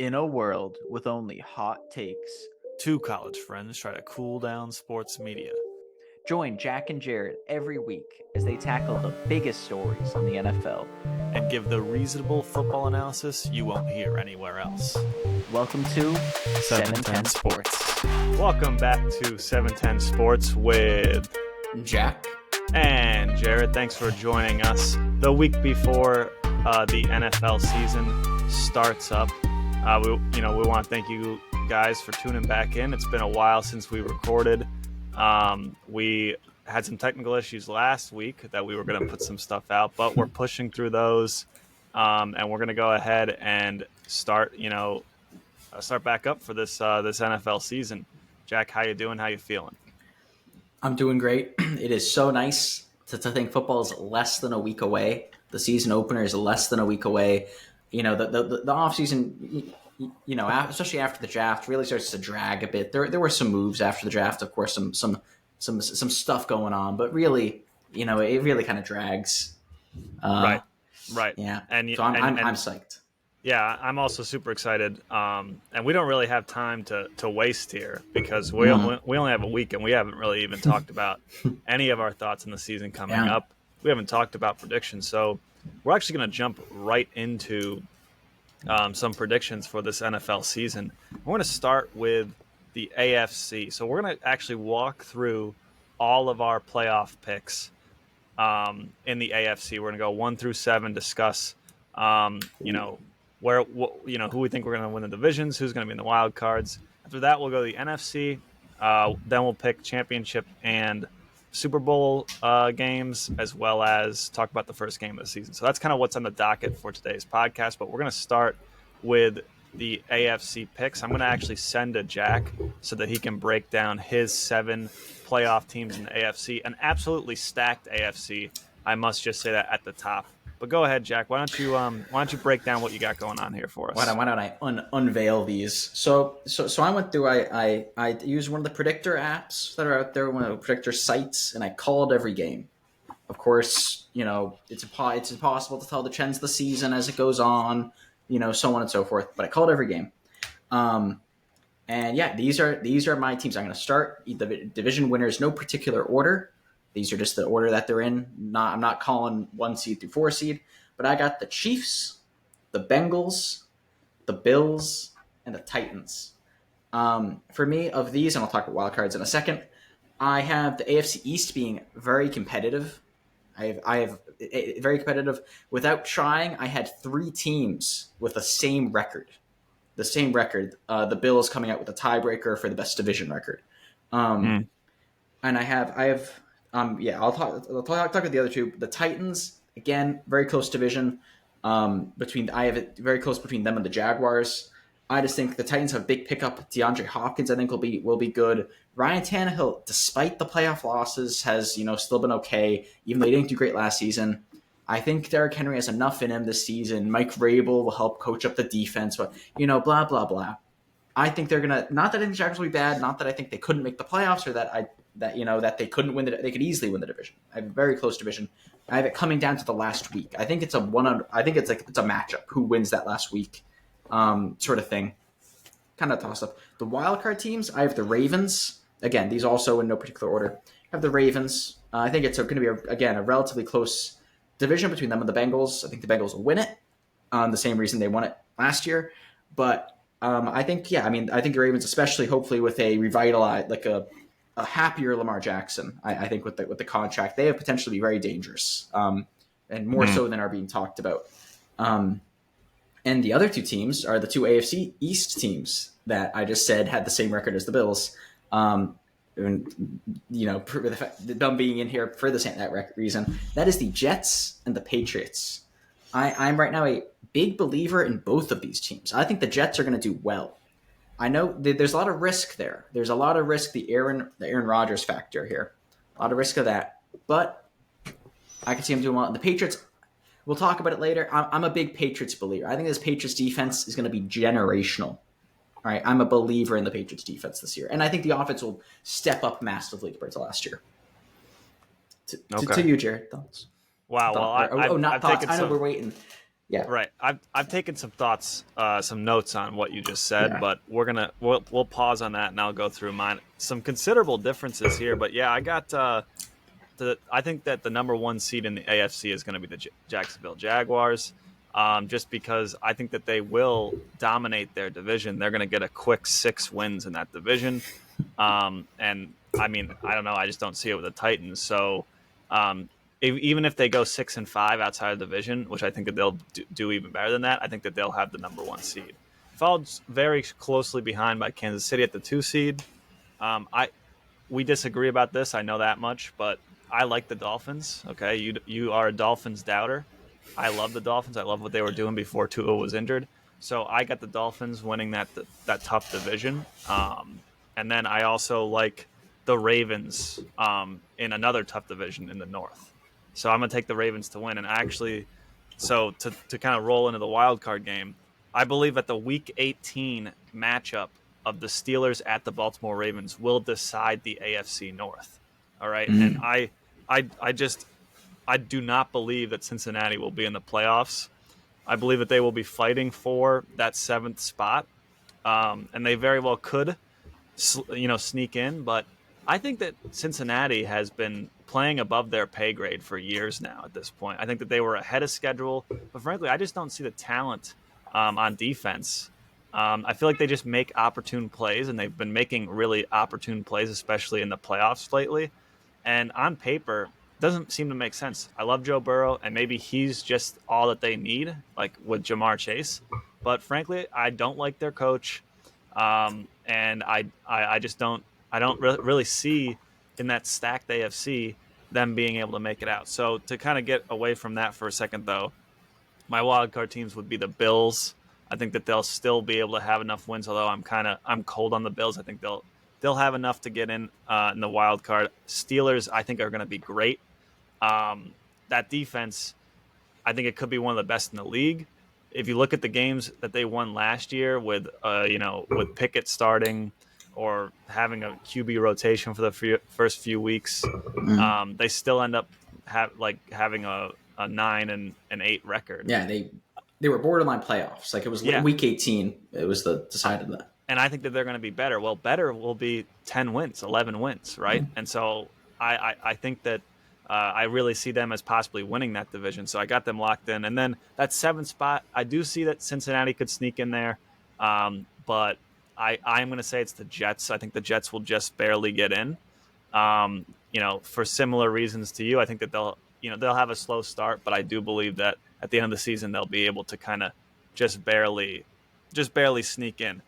In a world with only hot takes, Two college friends try to cool down sports media. join Jack and Jared every week as they tackle the biggest stories in the NFL. And give the reasonable football analysis you won't hear anywhere else. Welcome to 710 Sports. Welcome back to 710 Sports with Jack and Jared. Thanks for joining us the week before the NFL season starts up. We want to thank you guys for tuning back in. It's been a while since we recorded. We had some technical issues last week that we were going to put some stuff out, but we're pushing through those, and we're going to go ahead and start back up for this NFL season. Jack, how you doing? How you feeling? I'm doing great. It is so nice to think football is less than a week away. The season opener is less than a week away. You know, the off season, especially after the draft, really starts to drag a bit. There were some moves after the draft, of course, some stuff going on, but really, it really kind of drags. Right. Yeah. And so I'm psyched. Yeah, I'm also super excited. And we don't really have time to waste here because we only have a week and we haven't really even talked about any of our thoughts on the season coming up. We haven't talked about predictions, so we're actually going to jump right into some predictions for this NFL season. We're going to start with the AFC. So we're going to actually walk through all of our playoff picks in the AFC. We're going to go 1 through 7, discuss, who we think we're going to win the divisions, who's going to be in the wild cards. After that, we'll go to the NFC. Then we'll pick championship and Super Bowl games, as well as talk about the first game of the season. So that's kind of what's on the docket for today's podcast. But we're going to start with the AFC picks. I'm going to actually send to Jack so that he can break down his 7 playoff teams in the AFC. An absolutely stacked AFC. I must just say that at the top. But go ahead, Jack. Why don't you break down what you got going on here for us? Why don't I unveil these? So I went through. I used one of the predictor apps that are out there, one of the predictor sites, and I called every game. Of course, it's impossible to tell the trends of the season as it goes on, so on and so forth. But I called every game. And yeah, these are my teams. I'm going to start the division winners, no particular order. These are just the order that they're in. I'm not calling 1 seed through 4 seed, but I got the Chiefs, the Bengals, the Bills, and the Titans. For me, of these, and I'll talk about wild cards in a second, I have the AFC East being very competitive. I have very competitive. Without trying, I had 3 teams with the same record. The Bills coming out with a tiebreaker for the best division record. And I have. I'll talk about the other 2. The Titans, again, very close division. I have it very close between them and the Jaguars. I just think the Titans have a big pickup. DeAndre Hopkins, I think, will be good. Ryan Tannehill, despite the playoff losses, has still been okay, even though he didn't do great last season. I think Derrick Henry has enough in him this season. Mike Vrabel will help coach up the defense, but blah blah blah. I think they're gonna. Not that I think the Jaguars will be bad. Not that I think they couldn't make the playoffs, or that they couldn't win. They could easily win the division. I have a very close division. I have it coming down to the last week. I think it's a matchup. Who wins that last week, sort of thing. Kind of toss up. The wild card teams. I have the Ravens. Again, these also in no particular order. I have the Ravens. I think it's going to be a relatively close division between them and the Bengals. I think the Bengals will win it. The same reason they won it last year, but. I think the Ravens, especially hopefully with a revitalized, like a happier Lamar Jackson. I think with the contract, they have potential to be very dangerous, and more so than are being talked about. And the other 2 teams are the 2 AFC East teams that I just said had the same record as the Bills. And for the fact that them being in here for that reason, that is the Jets and the Patriots. I'm right now a big believer in both of these teams. I think the Jets are going to do well. I know there's a lot of risk there. There's a lot of risk, the Aaron Rodgers factor here. A lot of risk of that. But I can see them doing well. The Patriots, we'll talk about it later. I'm a big Patriots believer. I think this Patriots defense is going to be generational. All right, I'm a believer in the Patriots defense this year. And I think the offense will step up massively compared to last year. To you, Jared, thoughts? Wow. Well, not thoughts. I know we're waiting. Yeah, Right. I've taken some thoughts, some notes on what you just said, yeah. but we'll pause on that and I'll go through mine. Some considerable differences here, but yeah, I got I think that the number one seed in the AFC is going to be the Jacksonville Jaguars, just because I think that they will dominate their division. They're going to get a quick 6 wins in that division, and I mean, I don't know. I just don't see it with the Titans. So, um, even if they go 6-5 outside of the division, which I think that they'll do even better than that, I think that they'll have the number one seed. Followed very closely behind by Kansas City at the 2 seed. I We disagree about this. I know that much, but I like the Dolphins. Okay, you are a Dolphins doubter. I love the Dolphins. I love what they were doing before Tua was injured. So I got the Dolphins winning that tough division. And then I also like the Ravens in another tough division in the North. So I'm gonna take the Ravens to win. And actually, so to kind of roll into the wild card game, I believe that the Week 18 matchup of the Steelers at the Baltimore Ravens will decide the AFC North. All right, and Mm. I just I do not believe that Cincinnati will be in the playoffs. I believe that they will be fighting for that 7th spot, and they very well could, sneak in. But I think that Cincinnati has been playing above their pay grade for years now. At this point, I think that they were ahead of schedule, but frankly, I just don't see the talent on defense. I feel like they just make opportune plays, and they've been making really opportune plays, especially in the playoffs lately. And on paper, it doesn't seem to make sense. I love Joe Burrow, and maybe he's just all that they need, like with Jamar Chase. But frankly, I don't like their coach, and I just don't really see in that stacked AFC them being able to make it out. So to kind of get away from that for a second, though, my wild card teams would be the Bills. I think that they'll still be able to have enough wins. Although I'm cold on the Bills. I think they'll have enough to get in the wild card. Steelers, I think, are going to be great. That defense, I think it could be one of the best in the league. If you look at the games that they won last year with with Pickett starting or having a QB rotation for the first few weeks, Mm. they still end up having a 9-8 record. Yeah, they were borderline playoffs. Like it was Yeah, week 18. It was the decided that. and I think that they're going to be better. Well, better will be 10 wins, 11 wins, right? Mm. And so I think that I really see them as possibly winning that division. So I got them locked in. And then that 7th spot, I do see that Cincinnati could sneak in there. But I'm going to say it's the Jets. I think the Jets will just barely get in. For similar reasons to you, I think that they'll have a slow start, but I do believe that at the end of the season, they'll be able to kind of just barely sneak in.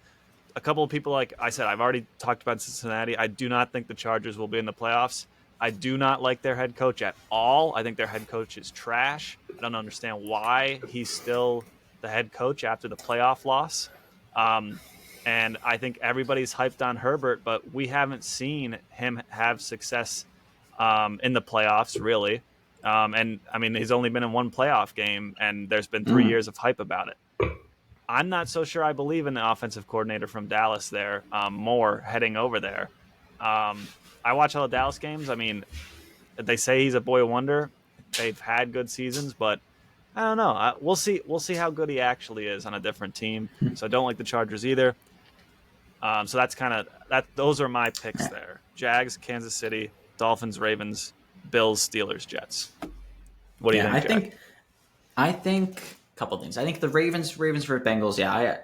A couple of people, like I said, I've already talked about Cincinnati. I do not think the Chargers will be in the playoffs. I do not like their head coach at all. I think their head coach is trash. I don't understand why he's still the head coach after the playoff loss. And I think everybody's hyped on Herbert, but we haven't seen him have success in the playoffs, really. And I mean, he's only been in one playoff game, and there's been 3 years of hype about it. I'm not so sure I believe in the offensive coordinator from Dallas there, Moore, heading over there. I watch all the Dallas games. I mean, they say he's a boy wonder. They've had good seasons, but I don't know. We'll see. We'll see how good he actually is on a different team. So I don't like the Chargers either. So that's kind of that. Those are my picks there: Jags, Kansas City, Dolphins, Ravens, Bills, Steelers, Jets. What do you Yeah, think, Jack? I think a couple things. I think the Ravens for Bengals. Yeah,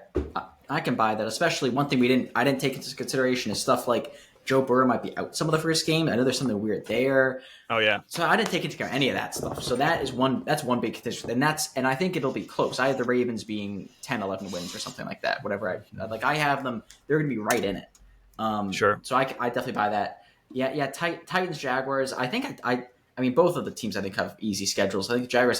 I can buy that. Especially one thing I didn't take into consideration is stuff like Joe Burrow might be out some of the first game. I know there's something weird there. Oh yeah, So I didn't take into account any of that stuff. So that's one big condition. And I think it'll be close. I have the Ravens being 10, 11 wins or something like that. Whatever I have them, they're going to be right in it. sure. So I definitely buy that. Yeah. Titans, Jaguars. I think I mean both of the teams I think have easy schedules. I think the Jaguars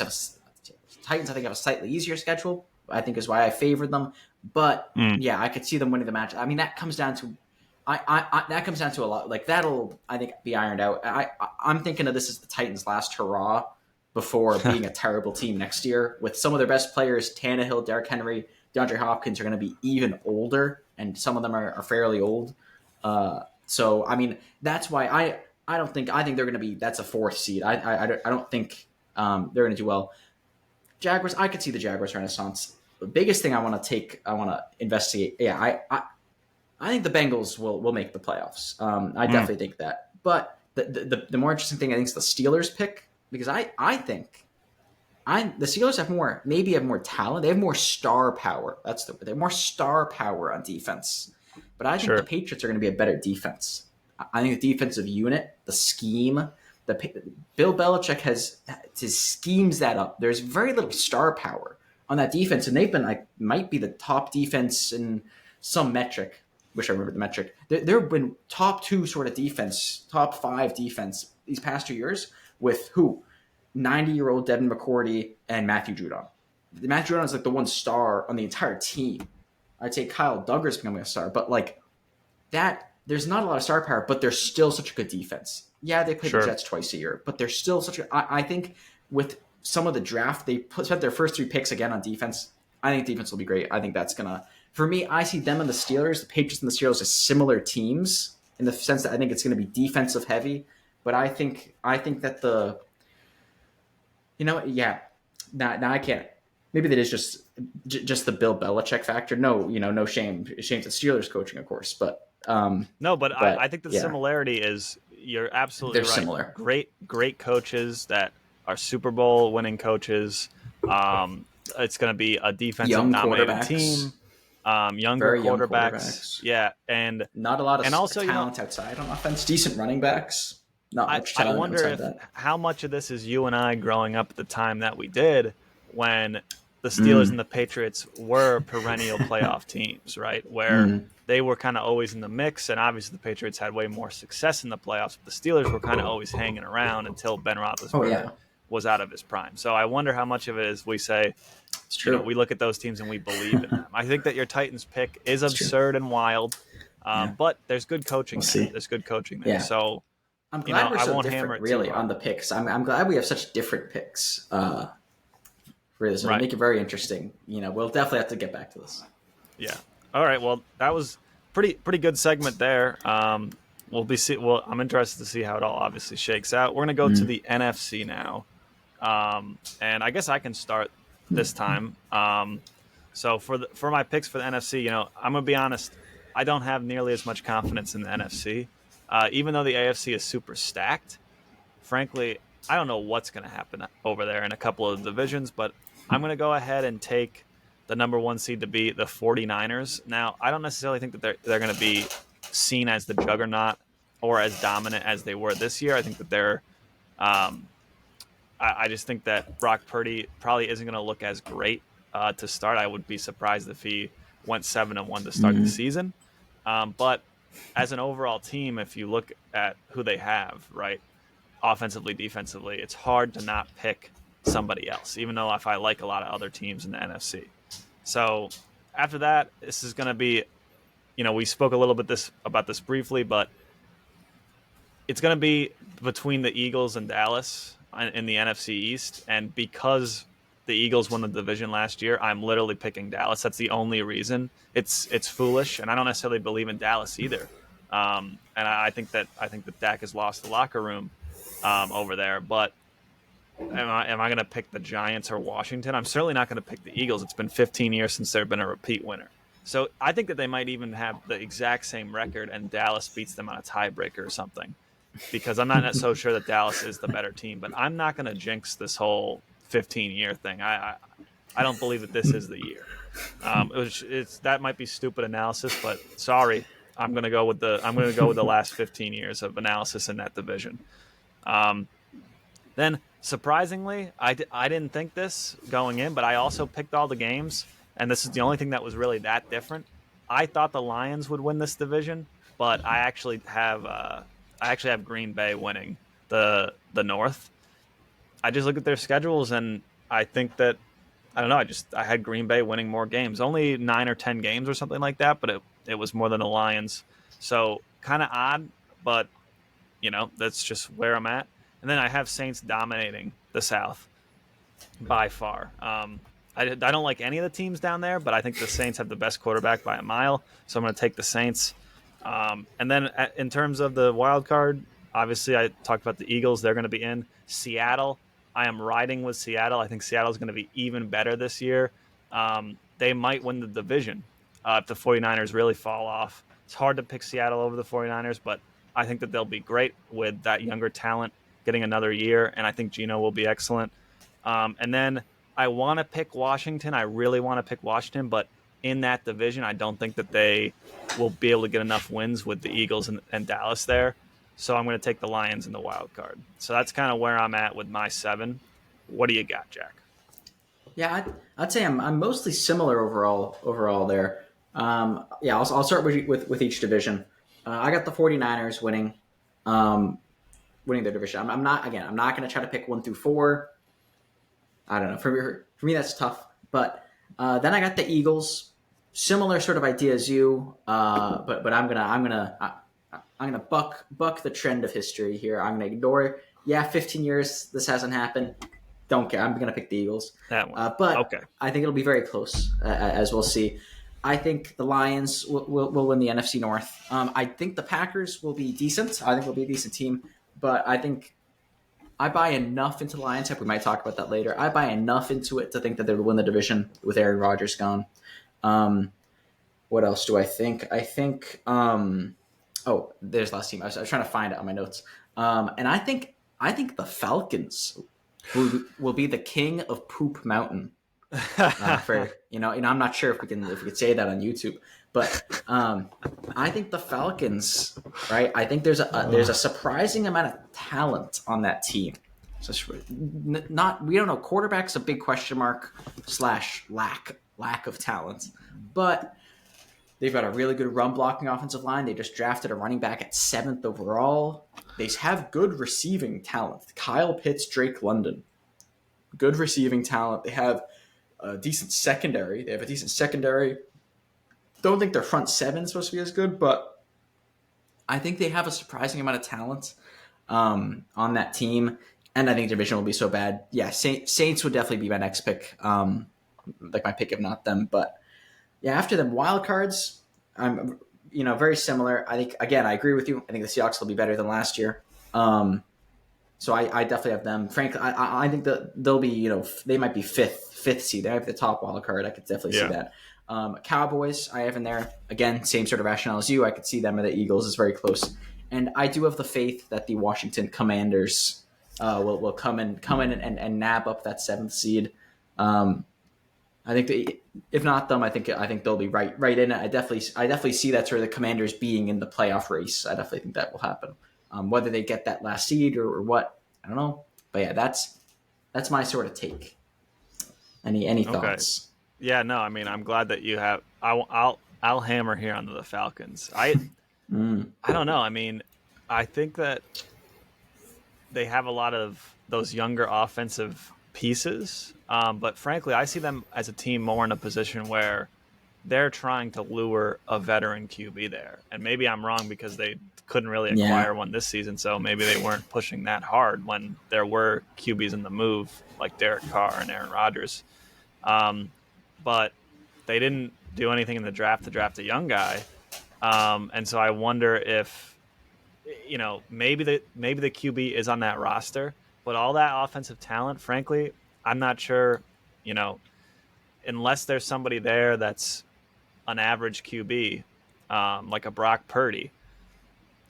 Titans I think have a slightly easier schedule. I think is why I favored them. But yeah, I could see them winning the match. I mean that comes down to that comes down to a lot. Like that'll, I think, be ironed out. I'm thinking of this as the Titans' last hurrah before being a terrible team next year. With some of their best players, Tannehill, Derrick Henry, DeAndre Hopkins are going to be even older, and some of them are fairly old. So I mean, that's why I think they're going to be. That's a 4th seed. I don't think they're going to do well. Jaguars. I could see the Jaguars renaissance. The biggest thing I want to investigate. Yeah, I think the Bengals will make the playoffs. I definitely think that. But the more interesting thing I think is the Steelers pick, because I think the Steelers have more talent. They have more star power. They have more star power on defense. But I think the Sure. Patriots are going to be a better defense. I think the defensive unit, the scheme, Bill Belichick has his schemes that up. There's very little star power on that defense, and they've been might be the top defense in some metric. Wish I remembered the metric. They've been top 2 sort of defense, top 5 defense these past 2 years with who? 90-year-old Devin McCourty and Matthew Judon. Matthew Judon is like the one star on the entire team. I'd say Kyle Duggar's becoming a star, but like that, there's not a lot of star power, but they're still such a good defense. Yeah, they play the Jets twice a year, but they're still such a. I think with some of the draft, spent their first 3 picks again on defense. I think defense will be great. I think that's gonna. For me, I see them and the Steelers, the Patriots and the Steelers, as similar teams in the sense that I think it's going to be defensive heavy. But I think that yeah. Now I can't. Maybe that is just the Bill Belichick factor. No, no shame to Steelers coaching, of course, but no, but I think the similarity is you're absolutely They're right. Similar. Great coaches that are Super Bowl winning coaches. It's going to be a defensive dominated team. Younger quarterbacks. Yeah, and not a lot of also, talent outside on offense. Decent running backs. Not much I talent wonder outside that. how much of this is you and I growing up at the time that we did when the Steelers and the Patriots were perennial playoff teams, right? Where they were kind of always in the mix, and obviously the Patriots had way more success in the playoffs, but the Steelers were kind of always hanging around until Ben Roethlisberger was out of his prime. So I wonder how much of it is we say, it's true. We look at those teams and we believe in them. I think that your Titans pick is absurd and wild, but there's good coaching there. There's good coaching there. Yeah. So I'm glad we're so different, really, on the picks. I'm glad we have such different picks. Really, so it'll make it very interesting. We'll definitely have to get back to this. Yeah. All right. Well, that was pretty good segment there. Well, I'm interested to see how it all obviously shakes out. We're gonna go to the NFC now, and I guess I can start this time. So for my picks for the NFC, I'm gonna be honest. I don't have nearly as much confidence in the NFC, even though the AFC is super stacked. Frankly, I don't know what's going to happen over there in a couple of divisions, but I'm going to go ahead and take the number 1 seed to be the 49ers. Now, I don't necessarily think that they're going to be seen as the juggernaut or as dominant as they were this year. I think that they're I just think that Brock Purdy probably isn't going to look as great to start. I would be surprised if he went 7-1 to start the season. But as an overall team, if you look at who they have, right, offensively, defensively, it's hard to not pick somebody else, even though if I like a lot of other teams in the NFC. So after that, this is going to be, we spoke a little bit about this briefly, but it's going to be between the Eagles and Dallas in the NFC East. And because the Eagles won the division last year, I'm literally picking Dallas. That's the only reason. It's foolish, and I don't necessarily believe in Dallas either. And I think that Dak has lost the locker room over there. But am I going to pick the Giants or Washington? I'm certainly not going to pick the Eagles. It's been 15 years since they've been a repeat winner. So I think that they might even have the exact same record, and Dallas beats them on a tiebreaker or something. Because I'm not so sure that Dallas is the better team. But I'm not going to jinx this whole 15-year thing. I don't believe that this is the year. That might be stupid analysis, but sorry. I'm going to go with the last 15 years of analysis in that division. Then, surprisingly, I didn't think this going in, but I also picked all the games, and this is the only thing that was really that different. I thought the Lions would win this division, but I actually have Green Bay winning the North. I just look at their schedules, and I think that I don't know. I had Green Bay winning more games, only 9 or 10 games or something like that, but it was more than the Lions. So kind of odd, but that's just where I'm at. And then I have Saints dominating the South by far. I don't like any of the teams down there, but I think the Saints have the best quarterback by a mile, so I'm going to take the Saints. And then in terms of the wild card, obviously I talked about the Eagles. They're going to be in Seattle. I am riding with Seattle. I think Seattle's going to be even better this year. They might win the division if the 49ers really fall off. It's hard to pick Seattle over the 49ers, but I think that they'll be great with that younger talent getting another year, and I think Geno will be excellent. And then I want to pick Washington. I really want to pick Washington, but in that division, I don't think that they will be able to get enough wins with the Eagles and Dallas there. So I'm going to take the Lions in the wild card. So that's kind of where I'm at with my 7. What do you got, Jack? Yeah, I'd say I'm mostly similar overall there. Yeah, I'll start with each division. I got the 49ers winning their division. I'm not going to try to pick 1 through 4. I don't know. For me, that's tough. But then I got the Eagles. Similar sort of idea as you, but I'm gonna buck the trend of history here. I'm gonna ignore it. Yeah, 15 years this hasn't happened. Don't care. I'm gonna pick the Eagles. That one. But okay. I think it'll be very close, as we'll see. I think the Lions will win the NFC North. I think the Packers will be decent. I think they'll be a decent team, but I think I buy enough into the Lions. We might talk about that later. I buy enough into it to think that they will win the division with Aaron Rodgers gone. What else do I think? I think there's last team. I was trying to find it on my notes. And I think the Falcons will be the king of Poop Mountain. I'm not sure if we could say that on YouTube, but I think the Falcons, right? I think there's a surprising amount of talent on that team. So we don't know. Quarterback's a big question mark / lack of talent, but they've got a really good run blocking offensive line. They just drafted a running back at 7th overall. They have good receiving talent. Kyle Pitts, Drake London, good receiving talent. They have a decent secondary. Don't think their front 7 is supposed to be as good, but I think they have a surprising amount of talent on that team. And I think division will be so bad. Yeah, Saints would definitely be my next pick. Like my pick if not them. But yeah, after them, wild cards, I'm very similar. I think, again, I agree with you. I think the Seahawks will be better than last year. So I definitely have them. Frankly, I think that they'll be, they might be fifth seed. They have the top wild card. I could definitely see that. Cowboys, I have in there. Again, same sort of rationale as you. I could see them and the Eagles is very close. And I do have the faith that the Washington Commanders will come in and nab up that 7th seed. I think if not them, I think they'll be right in it. I definitely see that sort of the Commanders being in the playoff race. I definitely think that will happen. Whether they get that last seed or what, I don't know. But yeah, that's my sort of take. Any thoughts? Okay. Yeah, no. I mean, I'm glad that you have. I'll hammer here on the Falcons. I don't know. I mean, I think that they have a lot of those younger offensive pieces. But frankly, I see them as a team more in a position where they're trying to lure a veteran QB there. And maybe I'm wrong because they couldn't really acquire one this season, so maybe they weren't pushing that hard when there were QBs in the move like Derek Carr and Aaron Rodgers. But they didn't do anything in the draft to draft a young guy. And so I wonder if, maybe the QB is on that roster, but all that offensive talent, frankly, I'm not sure, unless there's somebody there that's an average QB, like a Brock Purdy,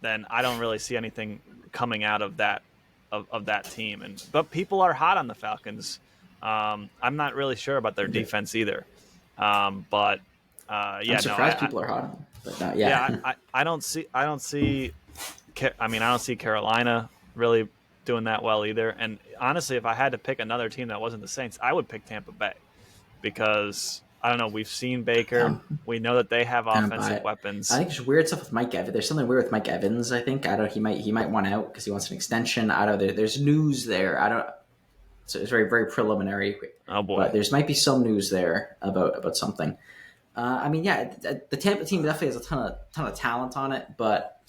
then I don't really see anything coming out of that team. But people are hot on the Falcons. I'm not really sure about their defense either. I'm surprised people are hot on them, but not yet. Yeah, I don't see Carolina really doing that well either. And honestly, if I had to pick another team that wasn't the Saints, I would pick Tampa Bay because I don't know. We've seen Baker. We know that they have offensive weapons. I think there's weird stuff with Mike Evans. There's something weird with Mike Evans. I think he might want out because he wants an extension. I don't know. There's news there. I don't. So it's very very preliminary. Oh boy. But there's might be some news there about something. The Tampa team definitely has a ton of talent on it, but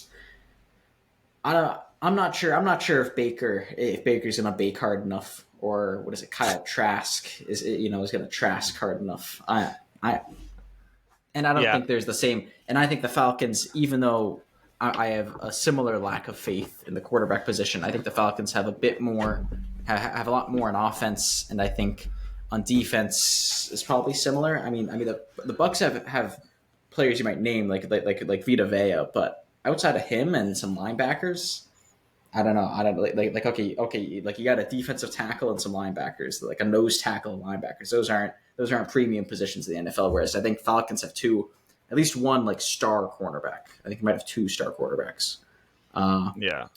I'm not sure. I'm not sure if Baker's going to bake hard enough, or what is it? Kyle Trask is going to Trask hard enough. I don't think there's the same. And I think the Falcons, even though I have a similar lack of faith in the quarterback position, I think the Falcons have a bit more have a lot more on offense, and I think on defense is probably similar. I mean the Bucks have players you might name like Vita Vea, but outside of him and some linebackers, I don't know. I don't like okay, like you got a defensive tackle and some linebackers, like a nose tackle and linebackers. Those aren't premium positions in the NFL. Whereas I think Falcons have at least one like star cornerback. I think you might have two star quarterbacks. Yeah.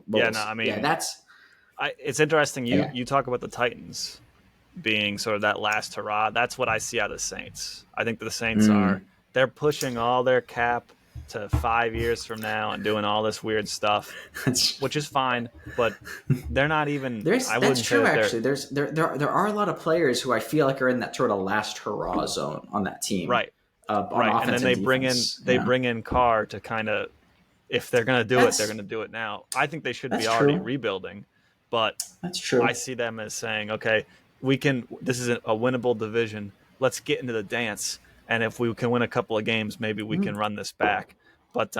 But Yeah, no, I mean, that's it's interesting. You yeah. you talk about the Titans being sort of that last hurrah. That's what I see out of the Saints. I think the Saints they're pushing all their cap to 5 years from now and doing all this weird stuff, which is fine. But they're not even. That's true. Actually, there are a lot of players who I feel like are in that sort of last hurrah zone on that team. Right. On right, and then they defense. bring in Carr to kind of, if they're going to do it, they're going to do it now. I think they should be already rebuilding, but that's true. I see them as saying, okay, this is a winnable division. Let's get into the dance, and if we can win a couple of games, maybe we can run this back. But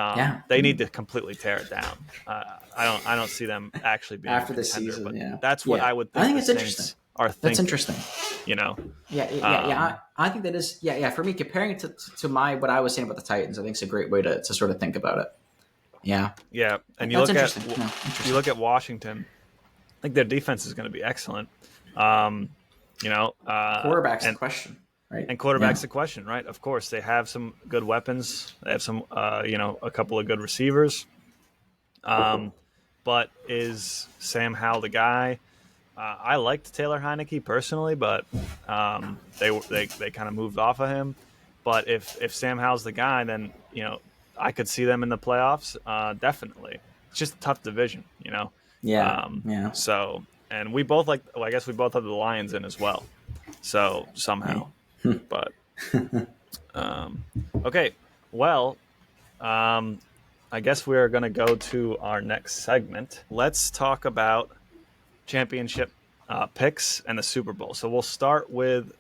they need to completely tear it down. I don't see them actually being after the season. But that's what I would think. I think it's Saints interesting. That's interesting. You know. Yeah. I think that is. Yeah. For me, comparing it to what I was saying about the Titans, I think it's a great way to sort of think about it. Yeah. Yeah, and you look at Washington. I think their defense is going to be excellent. Quarterback's the question, right? And quarterback's the question, right? Of course, they have some good weapons. They have some, a couple of good receivers. But is Sam Howell the guy? I liked Taylor Heineke personally, but they kind of moved off of him. But if Sam Howell's the guy, then I could see them in the playoffs. Definitely, it's just a tough division, Yeah. So, and we both I guess we both have the Lions in as well. So somehow, but okay. Well, I guess we are going to go to our next segment. Let's talk about championship picks and the Super Bowl. So we'll start with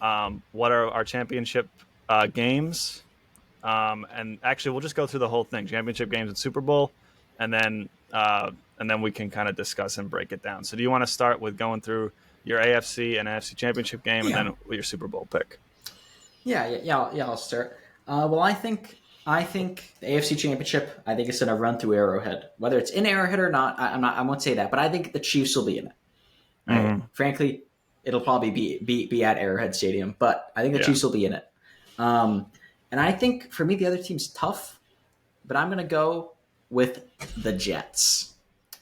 what are our championship games, and actually we'll just go through the whole thing: championship games and Super Bowl, and then we can kind of discuss and break it down. So do you want to start with going through your AFC and NFC championship game, and then your Super Bowl pick? Yeah. I'll start. Well, I think the AFC Championship, I think it's going to run through Arrowhead. Whether it's in Arrowhead or not, I won't say that, but I think the Chiefs will be in it. Right? Mm-hmm. Frankly, it'll probably be at Arrowhead Stadium, but I think the Chiefs will be in it. And I think for me, the other team's tough, but I'm going to go with the Jets.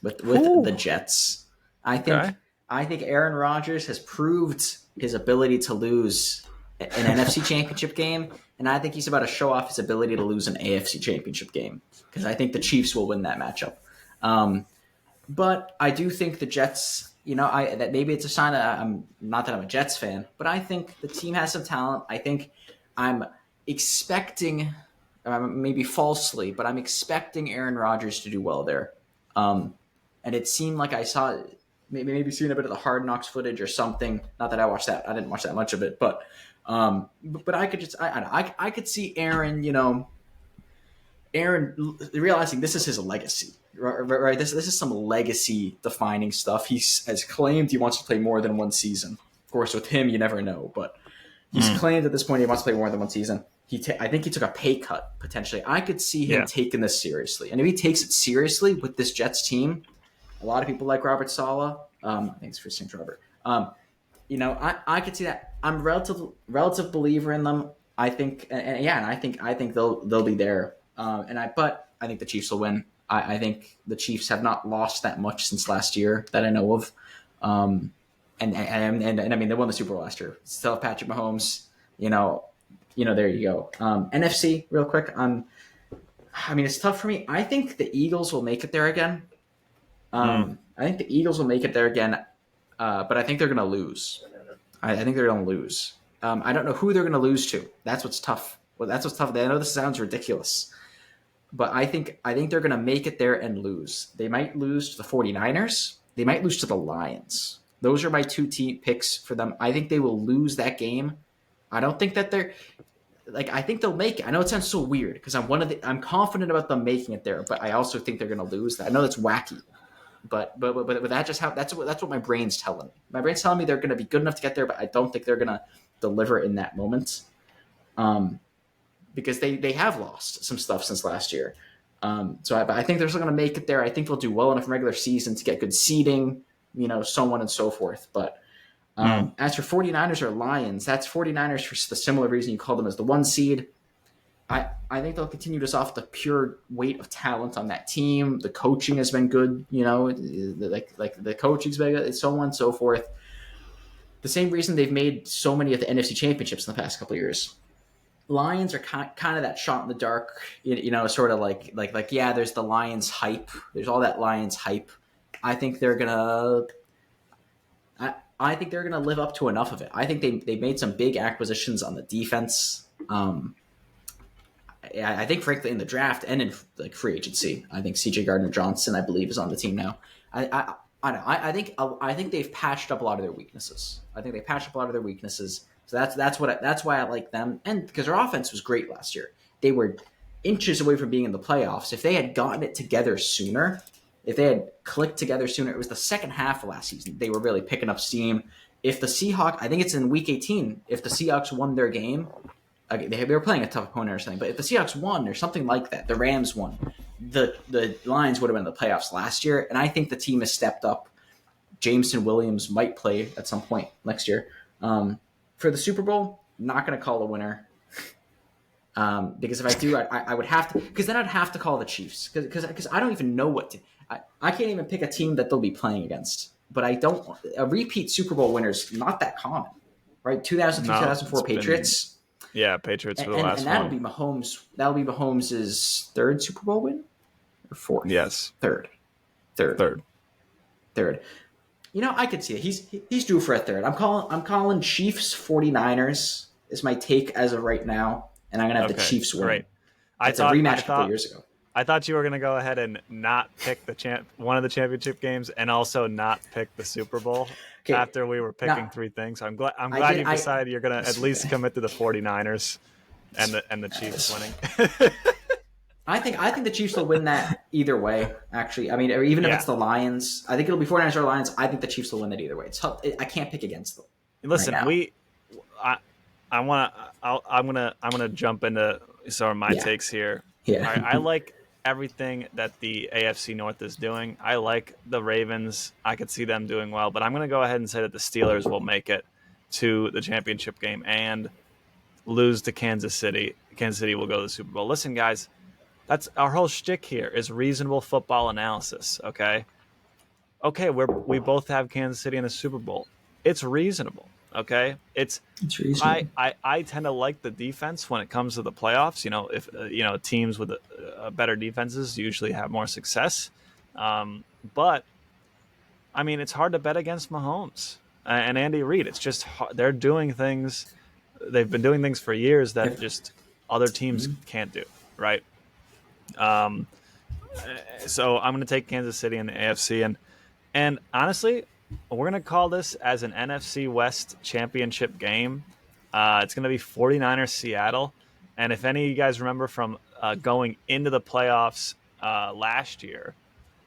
With the Jets, I think Aaron Rodgers has proved his ability to lose an NFC Championship game. And I think he's about to show off his ability to lose an AFC Championship game because I think the Chiefs will win that matchup. But I do think the Jets, that maybe it's a sign that I'm not that I'm a Jets fan, but I think the team has some talent. I think I'm expecting, maybe falsely, but I'm expecting Aaron Rodgers to do well there. And it seemed like I saw maybe seeing a bit of the Hard Knocks footage or something. Not that I didn't watch that much of it, but I could just I could see Aaron realizing this is his legacy, right? This is some legacy defining stuff. He has claimed he wants to play more than one season. Of course, with him, you never know, but he's claimed at this point he wants to play more than one season. I think he took a pay cut potentially. I could see him taking this seriously, and if he takes it seriously with this Jets team, a lot of people like Robert Saleh. Thanks for saying Robert. I could see that. I'm relative believer in them. I think, and I think they'll be there. But I think the Chiefs will win. I think the Chiefs have not lost that much since last year that I know of. And I mean they won the Super Bowl last year. Still have Patrick Mahomes. There you go. NFC real quick. It's tough for me. I think the Eagles will make it there again. I think the Eagles will make it there again. But I think they're going to lose. I think they're going to lose. I don't know who they're going to lose to. That's what's tough. Well, that's what's tough. I know this sounds ridiculous, but I think they're going to make it there and lose. They might lose to the 49ers. They might lose to the Lions. Those are my two picks for them. I think they will lose that game. I don't think that they're I think they'll make it. I know it sounds so weird because I'm confident about them making it there, but I also think they're going to lose. I know that's wacky. But that just that's what my brain's telling me. My brain's telling me they're going to be good enough to get there, but I don't think they're going to deliver in that moment. Because they have lost some stuff since last year. I think they're still going to make it there. I think they'll do well enough in regular season to get good seeding, so on and so forth. But as for 49ers or Lions, that's 49ers for the similar reason you call them as the 1 seed. I think they'll continue just off the pure weight of talent on that team. The coaching has been good, like the coaching's been good, so on and so forth. The same reason they've made so many of the NFC championships in the past couple of years. Lions are kind of that shot in the dark, sort of like yeah, there's the Lions hype. There's all that Lions hype. I think they're gonna live up to enough of it. I think they made some big acquisitions on the defense. I think frankly in the draft and in free agency, I think C.J. Gardner-Johnson, I believe, is on the team now. I think they've patched up a lot of their weaknesses. So that's why I like them, and because their offense was great last year. They were inches away from being in the playoffs. If they had gotten it together sooner, if they had clicked together sooner, it was the second half of last season they were really picking up steam. If the Seahawks, I think it's in Week 18, if the Seahawks won their game, they were playing a tough opponent or something, but if the Seahawks won or something like that, the Rams won, the Lions would have been in the playoffs last year, and I think the team has stepped up. Jameson Williams might play at some point next year. For the Super Bowl, not going to call a winner. Because if I do, I would have to, because then I'd have to call the Chiefs, because I don't even know what to. I can't even pick a team that they'll be playing against. But I don't. A repeat Super Bowl winner is not that common, right? 2002, 2004 Patriots. Patriots for the last and that'll one. be Mahomes. That'll be Mahomes' third Super Bowl win, or fourth? Yes, third. I could see it. He's due for a third. I'm calling Chiefs 49ers is my take as of right now, and I'm gonna have the Chiefs win. Great. It's a rematch a couple years ago. I thought you were gonna go ahead and not pick one of the championship games, and also not pick the Super Bowl after we were picking three things. I'm glad you decided you're gonna at least commit to the 49ers and the Chiefs winning. I think the Chiefs will win that either way, actually. I mean, or even if it's the Lions, I think it'll be 49ers or Lions. I think the Chiefs will win that either way. It's tough. I can't pick against them. Listen, I'm gonna jump into some of my takes here. Yeah. I like everything that the AFC North is doing. I like the Ravens. I could see them doing well, but I'm gonna go ahead and say that the Steelers will make it to the championship game and lose to Kansas City. Kansas City will go to the Super Bowl. Listen, guys. That's our whole shtick here is reasonable football analysis, okay? We both have Kansas City in the Super Bowl. It's reasonable, okay? It's reasonable. I tend to like the defense when it comes to the playoffs. If teams with better defenses usually have more success. But I mean, it's hard to bet against Mahomes and Andy Reid. It's just they're doing things. They've been doing things for years that just other teams can't do, right? So I'm going to take Kansas City in the AFC, and honestly, we're going to call this as an NFC West championship game. It's going to be 49ers Seattle, and if any of you guys remember from going into the playoffs last year,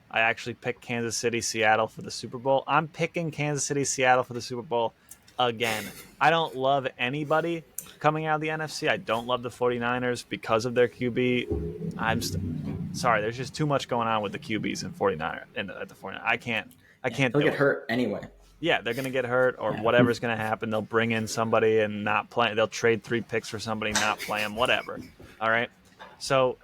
I actually picked Kansas City Seattle for the Super Bowl. I'm picking Kansas City Seattle for the Super Bowl again. I don't love anybody coming out of the NFC. I don't love the 49ers because of their QB. I'm sorry. There's just too much going on with the QBs in 49er at the 49ers. I can't. They'll get hurt anyway. Yeah, they're going to get hurt or whatever's going to happen. They'll bring in somebody and not play. They'll trade 3 picks for somebody, not play them, whatever. All right. So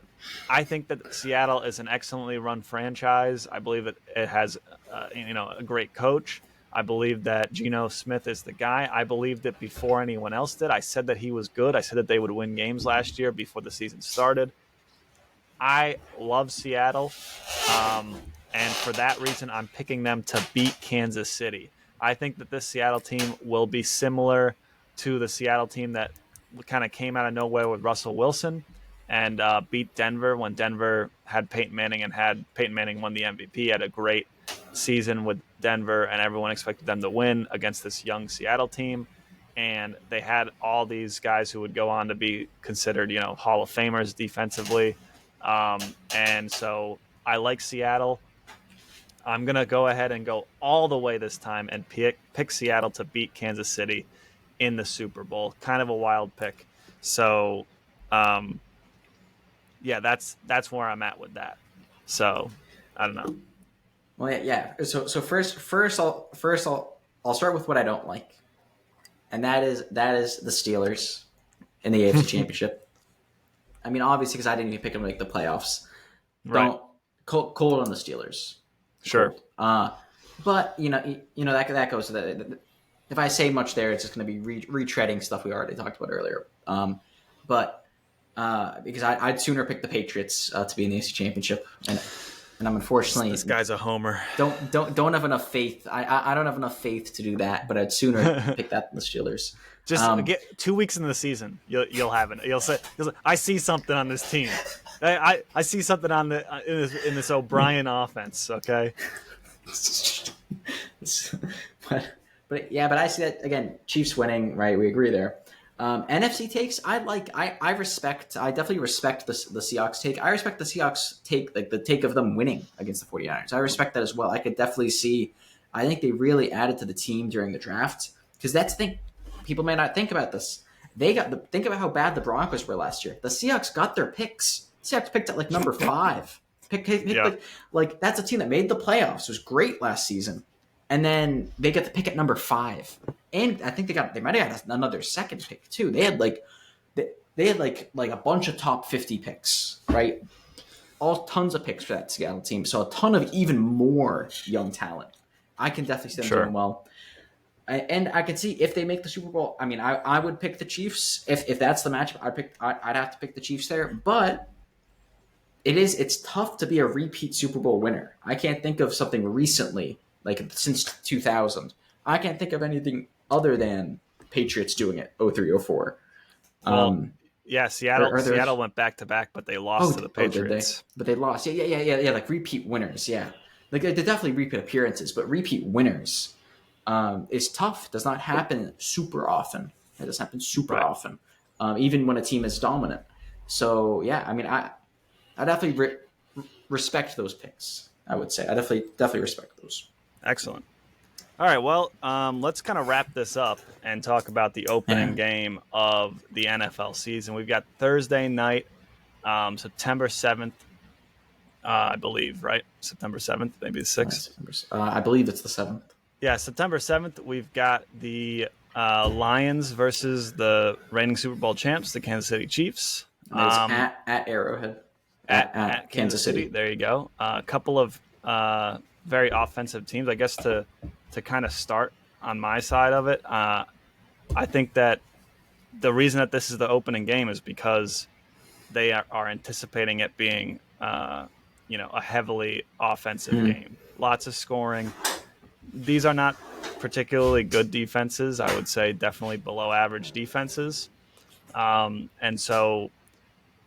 I think that Seattle is an excellently run franchise. I believe that it has, a great coach. I believe that Geno Smith is the guy. I believed it before anyone else did. I said that he was good. I said that they would win games last year before the season started. I love Seattle, and for that reason, I'm picking them to beat Kansas City. I think that this Seattle team will be similar to the Seattle team that kind of came out of nowhere with Russell Wilson and beat Denver when Denver had Peyton Manning and had Peyton Manning won the MVP. Had a great season with Denver, and everyone expected them to win against this young Seattle team. And they had all these guys who would go on to be considered, Hall of Famers defensively. And so I like Seattle. I'm going to go ahead and go all the way this time and pick Seattle to beat Kansas City in the Super Bowl. Kind of a wild pick. So, yeah, that's where I'm at with that. So, I don't know. Well, yeah. So I'll start with what I don't like, and that is the Steelers in the AFC Championship. I mean, obviously, because I didn't even pick them to make the playoffs. Right. Don't cold on the Steelers. Sure. Cold. But that goes to the. If I say much there, it's just going to be retreading stuff we already talked about earlier. But because I'd sooner pick the Patriots to be in the AFC Championship, and I'm unfortunately This guy's a homer. Don't have enough faith. I don't have enough faith to do that, but I'd sooner pick that than the Steelers. Just get 2 weeks into the season, you'll have it. You'll say, I see something on this team. I see something on in this O'Brien offense. Okay. but I see that again. Chiefs winning, right? We agree there. NFC takes, I definitely respect the Seahawks take. I respect the Seahawks take, like the take of them winning against the 49ers. I respect that as well. I could definitely see, I think they really added to the team during the draft, because that's the thing. People may not think about this. Think about how bad the Broncos were last year. The Seahawks got their picks. Seahawks picked at like number 5. Like that's a team that made the playoffs. It was great last season. And then they get the pick at number 5, and I think they might have had another second pick too. They had a bunch of top 50 picks, right? All tons of picks for that Seattle team. So a ton of even more young talent. I can definitely see them doing well, and I can see if they make the Super Bowl. I mean, I would pick the Chiefs if that's the matchup. I'd have to pick the Chiefs there, but it's tough to be a repeat Super Bowl winner. I can't think of something recently. Like since 2000, I can't think of anything other than Patriots doing it 03-04. Yeah, Seattle went back to back, but they lost to the Patriots. But they lost. Yeah. Like repeat winners. Yeah, like they definitely repeat appearances, but repeat winners is tough. It does not happen super often. It doesn't happen super often, even when a team is dominant. So yeah, I mean, I definitely respect those picks. I would say I definitely respect those. Excellent. All right, well, let's kind of wrap this up and talk about the opening game of the NFL season. We've got Thursday night, September 7th, I believe, right? September 7th, maybe the 6th. I believe it's the 7th. Yeah, September 7th, we've got the Lions versus the reigning Super Bowl champs, the Kansas City Chiefs. At Arrowhead. At Kansas City. There you go. A couple of very offensive teams. I guess to kind of start on my side of it, I think that the reason that this is the opening game is because they are anticipating it being a heavily offensive game. Lots of scoring. These are not particularly good defenses. I would say definitely below average defenses. And so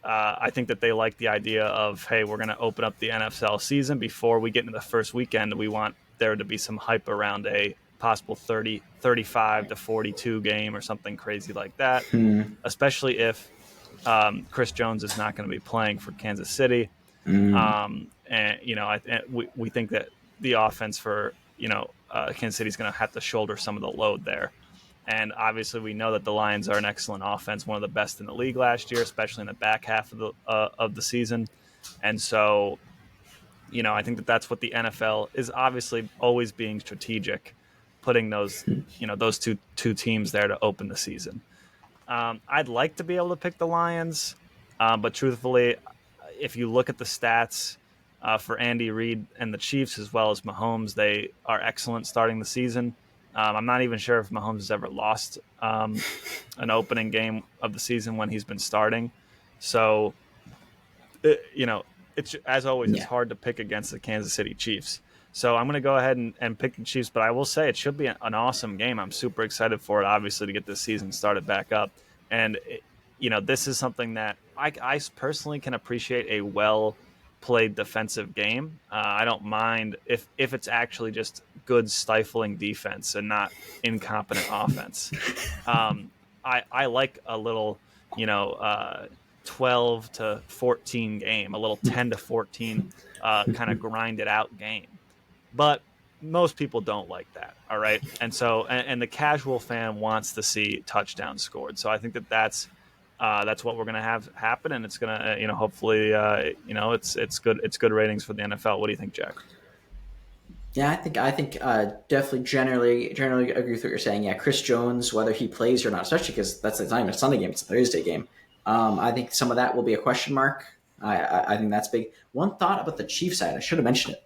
I think that they like the idea of, hey, we're going to open up the NFL season before we get into the first weekend. We want there to be some hype around a possible 35 to 42 game or something crazy like that, especially if Chris Jones is not going to be playing for Kansas City. And, we think that the offense for, Kansas City is going to have to shoulder some of the load there. And obviously, we know that the Lions are an excellent offense, one of the best in the league last year, especially in the back half of the season. And so, I think that that's what the NFL is obviously always being strategic, putting those two teams there to open the season. I'd like to be able to pick the Lions, but truthfully, if you look at the stats for Andy Reid and the Chiefs as well as Mahomes, they are excellent starting the season. I'm not even sure if Mahomes has ever lost an opening game of the season when he's been starting. So, it's as always, it's hard to pick against the Kansas City Chiefs. So I'm going to go ahead and pick the Chiefs, but I will say it should be an awesome game. I'm super excited for it, obviously, to get this season started back up. And, this is something that I personally can appreciate a well-played defensive game. I don't mind if it's actually just good stifling defense and not incompetent offense. I like a little, 12 to 14 game, a little 10 to 14 kind of grinded out game. but most people don't like that. All right. And so, and the casual fan wants to see touchdowns scored. So I think that's what we're going to have happen. And it's going to, hopefully, it's good. It's good ratings for the NFL. What do you think, Jack? Yeah, I think definitely generally agree with what you're saying. Yeah, Chris Jones, whether he plays or not, especially because that's not even a Sunday game; it's a Thursday game. I think some of that will be a question mark. I think that's big. One thought about the Chiefs side, I should have mentioned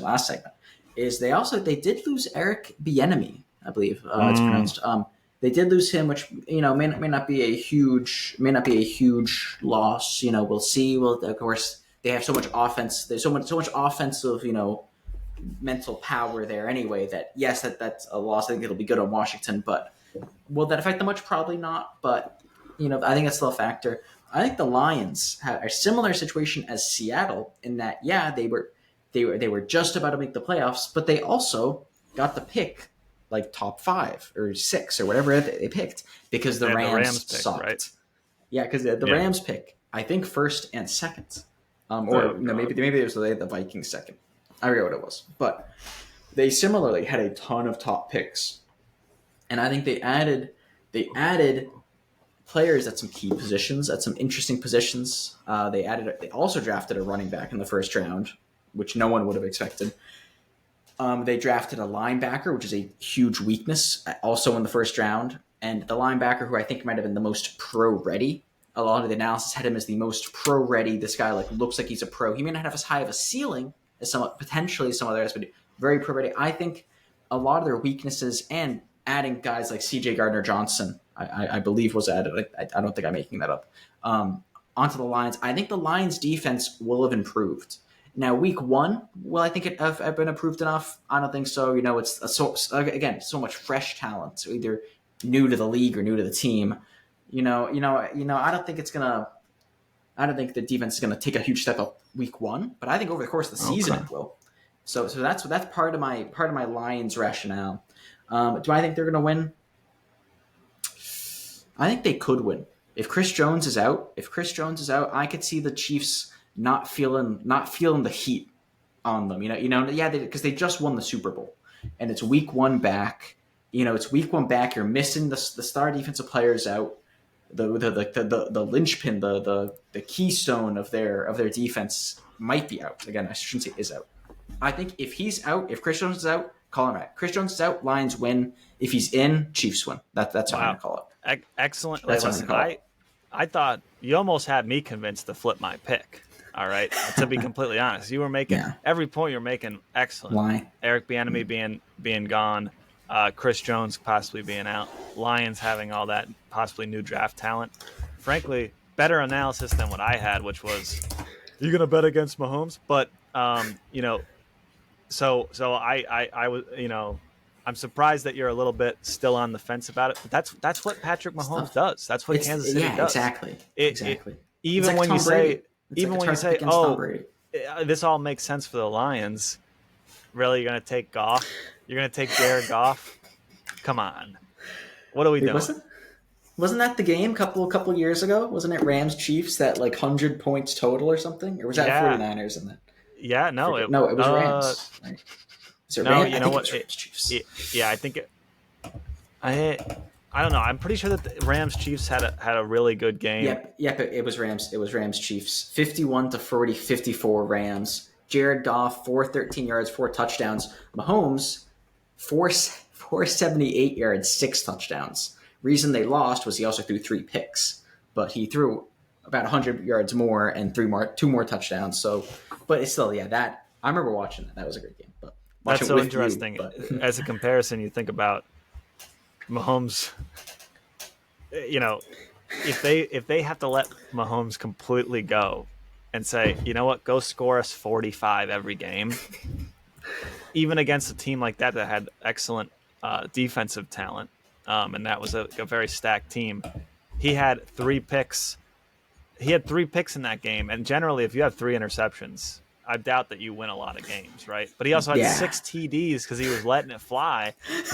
last segment, is they did lose Eric Bieniemy, I believe it's pronounced. They did lose him, which may not be a huge loss. We'll see. Well, of course they have so much offense. There's so much offensive mental power there anyway. That yes, that's a loss. I think it'll be good on Washington, but will that affect them much? Probably not. But I think it's still a factor. I think the Lions have a similar situation as Seattle in that they were just about to make the playoffs, but they also got the pick like top 5 or 6 or whatever they picked because the Rams pick, sucked. Right? Yeah, because the Rams pick, I think first and second, maybe it was the Vikings second. I forget what it was, but they similarly had a ton of top picks, and I think they added players at some key positions, at some interesting positions. They also drafted a running back in the first round, which no one would have expected. They drafted a linebacker, which is a huge weakness, also in the first round, and the linebacker who I think might have been the most pro-ready. A lot of the analysis had him as the most pro-ready. This guy looks like he's a pro. He may not have as high of a ceiling as potentially some others, but very pro-ready. I think a lot of their weaknesses and adding guys like C.J. Gardner-Johnson, I believe was added. I don't think I'm making that up. Onto the Lions. I think the Lions defense will have improved. Now, week 1, will I think it have been improved enough? I don't think so. It's so much fresh talent, so either new to the league or new to the team. I don't think the defense is gonna take a huge step up week 1, but I think over the course of the season it will. So that's part of my Lions rationale. Do I think they're gonna win? I think they could win. If Chris Jones is out, I could see the Chiefs not feeling the heat on them. Because they just won the Super Bowl, and it's week 1 back. It's week 1 back. You're missing the star defensive players out. The linchpin, the keystone of their defense might be out. Again, I shouldn't say is out. I think if he's out, if Chris Jones is out, call him out. Chris Jones is out, Lions win. If he's in, Chiefs win. That's what I'm gonna call it. Excellent. That's what I'm gonna call it. I thought you almost had me convinced to flip my pick. All right, to be completely honest, you were making every point you're making excellent. Why? Eric Bieniemy being gone, Chris Jones possibly being out, Lions having all that possibly new draft talent. Frankly, better analysis than what I had, which was you're gonna bet against Mahomes, but so I was I'm surprised that you're a little bit still on the fence about it. But that's what Patrick Mahomes does. That's what Kansas City does. Exactly. Even when you say, this all makes sense for the Lions. Really, you're going to take Goff? You're going to take Jared Goff? Come on. What are we doing? Wasn't that the game a couple years ago? Wasn't it Rams Chiefs that 100 points total or something? Or was that 49ers in that? Yeah, no. It was Rams. Right? No, you know what? I think it. I don't know. I'm pretty sure that the Rams Chiefs had a really good game. Yep. It was Rams. It was Rams Chiefs. 51-40, 54 Rams. Jared Goff 413 yards, 4 touchdowns. Mahomes 478 yards, 6 touchdowns. Reason they lost was he also threw 3 picks, but he threw about 100 yards more and 2 more touchdowns. So, but it's still that I remember watching that. That was a great game. But that's so interesting. As a comparison, you think about Mahomes. If they have to let Mahomes completely go and say, you know what, go score us 45 every game, even against a team like that had excellent defensive talent, and that was a very stacked team. He had 3 picks. He had 3 picks in that game, and generally, if you have 3 interceptions, I doubt that you win a lot of games, right? But he also had 6 TDs because he was letting it fly,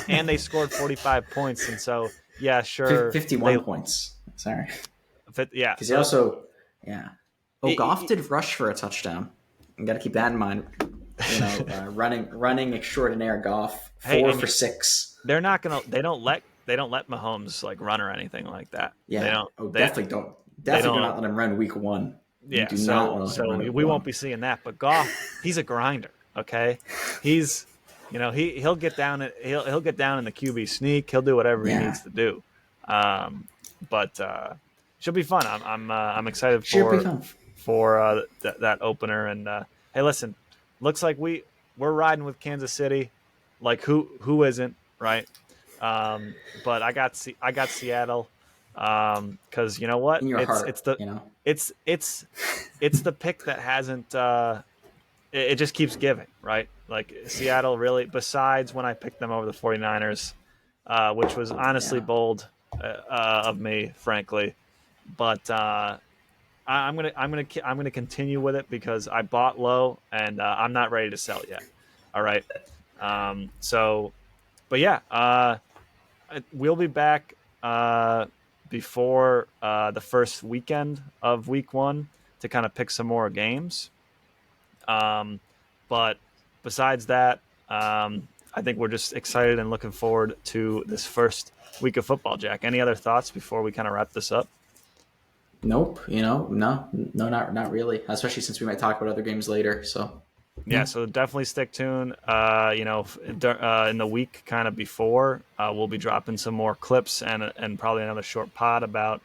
and they scored 45 points. And so, 51 points. Sorry. Because he also, Goff did rush for a touchdown. You got to keep that in mind. running extraordinaire Goff, Hey, 4 for 6. they're not gonna. They don't let Mahomes like run or anything like that. They Yeah. don't. Oh, They definitely do don't. not let him run week 1. You Yeah. do not want to So run week we 1. won't be seeing that. But Goff, he's a grinder. Okay, he's he'll get down. He'll get down in the QB sneak. He'll do whatever he Yeah. needs to do. But should be fun. I'm excited Should be fun. for that opener. And hey, listen, looks like we're riding with Kansas City. Like who isn't, right? But I got Seattle because you know what? In your heart, it's the it's the pick that hasn't. It just keeps giving, right? Like Seattle really. Besides when I picked them over the 49ers, which was honestly bold of me, frankly. But I'm gonna continue with it because I bought low and I'm not ready to sell yet. All right. But yeah, we'll be back before the first weekend of week 1 to kind of pick some more games. But besides that, I think we're just excited and looking forward to this first week of football. Jack, any other thoughts before we kind of wrap this up? Nope. No, not really. Especially since we might talk about other games later. So Yeah, so definitely stick tuned. In the week kind of before, we'll be dropping some more clips and probably another short pod about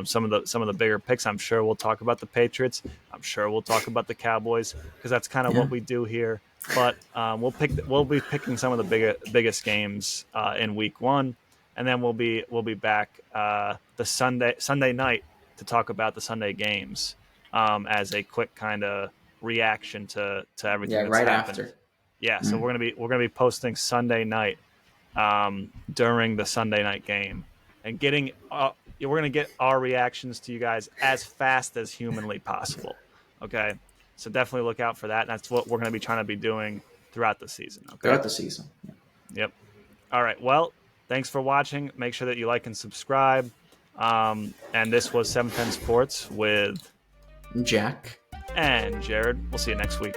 some of the bigger picks. I'm sure we'll talk about the Patriots. I'm sure we'll talk about the Cowboys because that's kind of what we do here. But we'll be picking some of the biggest games in week 1, and then we'll be back the Sunday night to talk about the Sunday games as a quick kind of reaction to everything that's right happened. after. Yeah, so we're gonna be posting Sunday night during the Sunday night game and getting we're gonna get our reactions to you guys as fast as humanly possible. Okay, so definitely look out for that. That's what we're gonna be trying to be doing throughout the season. Okay, Throughout the season. Yeah. Yep. All right. Well, thanks for watching. Make sure that you like and subscribe. And this was 710 Sports with Jack. and Jared. We'll see you next week.